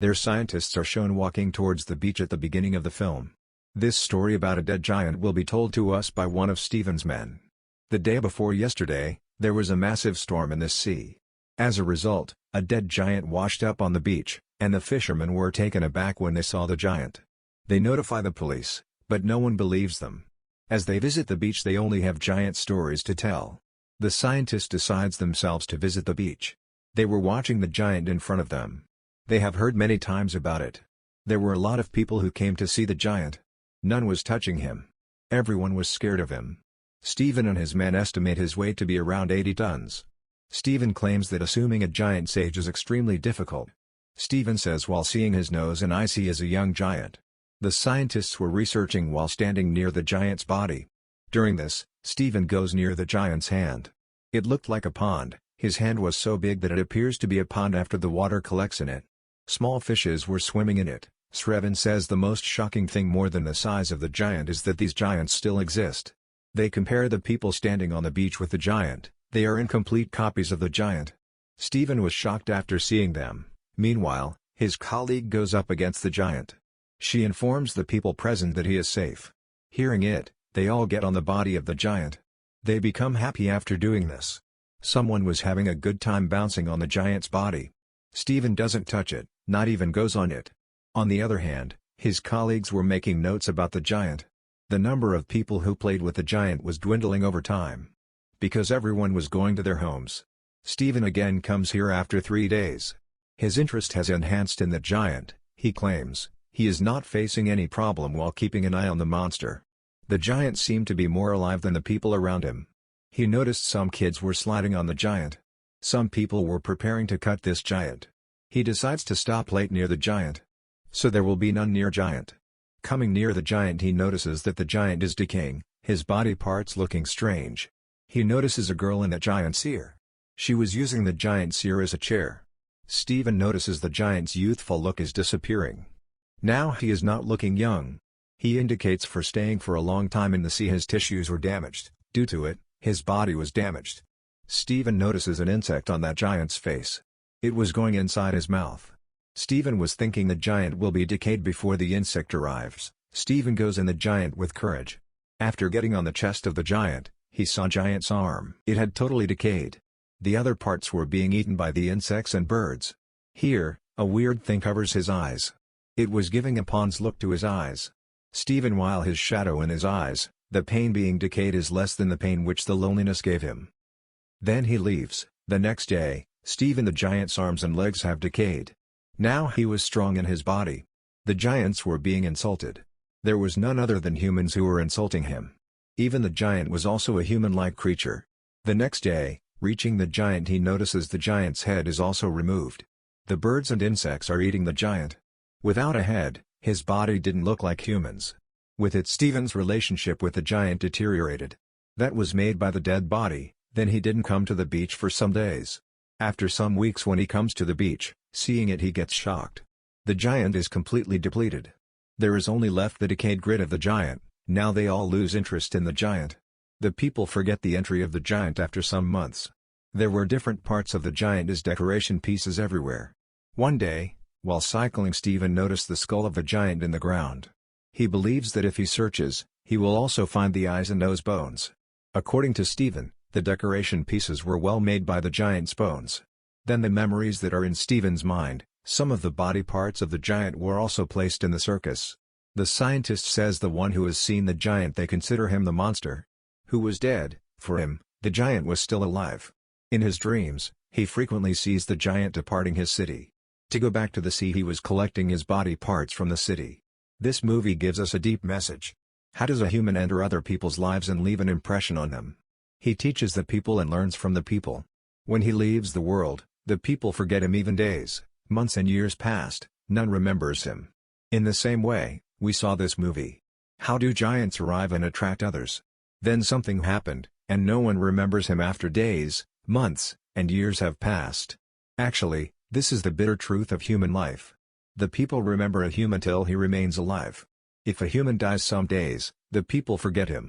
Their scientists are shown walking towards the beach at the beginning of the film. This story about a dead giant will be told to us by one of Steven's men. The day before yesterday, there was a massive storm in this sea. As a result, a dead giant washed up on the beach, and the fishermen were taken aback when they saw the giant. They notify the police, but no one believes them. As they visit the beach, they only have giant stories to tell. The scientist decides themselves to visit the beach. They were watching the giant in front of them. They have heard many times about it. There were a lot of people who came to see the giant. None was touching him. Everyone was scared of him. Steven and his men estimate his weight to be around 80 tons. Steven claims that assuming a giant's age is extremely difficult. Steven says while seeing his nose and eyes he is a young giant. The scientists were researching while standing near the giant's body. During this, Steven goes near the giant's hand. It looked like a pond. His hand was so big that it appears to be a pond after the water collects in it. Small fishes were swimming in it. Sreven says the most shocking thing more than the size of the giant is that these giants still exist. They compare the people standing on the beach with the giant. They are incomplete copies of the giant. Steven was shocked after seeing them. Meanwhile, his colleague goes up against the giant. She informs the people present that he is safe. Hearing it, they all get on the body of the giant. They become happy after doing this. Someone was having a good time bouncing on the giant's body. Steven doesn't touch it, not even goes on it. On the other hand, his colleagues were making notes about the giant. The number of people who played with the giant was dwindling over time. Because everyone was going to their homes. Steven again comes here after 3 days. His interest has enhanced in the giant, he claims. He is not facing any problem while keeping an eye on the monster. The giant seemed to be more alive than the people around him. He noticed some kids were sliding on the giant. Some people were preparing to cut this giant. He decides to stop late near the giant. So there will be none near giant. Coming near the giant, he notices that the giant is decaying, his body parts looking strange. He notices a girl in the giant's ear. She was using the giant's ear as a chair. Steven notices the giant's youthful look is disappearing. Now he is not looking young. He indicates for staying for a long time in the sea his tissues were damaged. Due to it, his body was damaged. Steven notices an insect on that giant's face. It was going inside his mouth. Steven was thinking the giant will be decayed before the insect arrives. Steven goes in the giant with courage. After getting on the chest of the giant, he saw giant's arm. It had totally decayed. The other parts were being eaten by the insects and birds. Here, a weird thing covers his eyes. It was giving a pond's look to his eyes. Steven while his shadow in his eyes, the pain being decayed is less than the pain which the loneliness gave him. Then he leaves. The next day, Steven the giant's arms and legs have decayed. Now he was strong in his body. The giants were being insulted. There was none other than humans who were insulting him. Even the giant was also a human-like creature. The next day, reaching the giant, he notices the giant's head is also removed. The birds and insects are eating the giant. Without a head, his body didn't look like humans. With it, Steven's relationship with the giant deteriorated. That was made by the dead body. Then he didn't come to the beach for some days. After some weeks, when he comes to the beach, seeing it, he gets shocked. The giant is completely depleted. There is only left the decayed grid of the giant. Now they all lose interest in the giant. The people forget the entry of the giant after some months. There were different parts of the giant as decoration pieces everywhere. One day, while cycling, Steven noticed the skull of the giant in the ground. He believes that if he searches, he will also find the eyes and nose bones. According to Steven, the decoration pieces were well made by the giant's bones. Then the memories that are in Steven's mind, some of the body parts of the giant were also placed in the circus. The scientist says the one who has seen the giant, they consider him the monster. Who was dead, for him, the giant was still alive. In his dreams, he frequently sees the giant departing his city. To go back to the sea, he was collecting his body parts from the city. This movie gives us a deep message. How does a human enter other people's lives and leave an impression on them? He teaches the people and learns from the people. When he leaves the world, the people forget him. Even days, months and years passed, none remembers him. In the same way, we saw this movie. How do giants arrive and attract others? Then something happened, and no one remembers him after days, months, and years have passed. Actually, this is the bitter truth of human life. The people remember a human till he remains alive. If a human dies some days, the people forget him.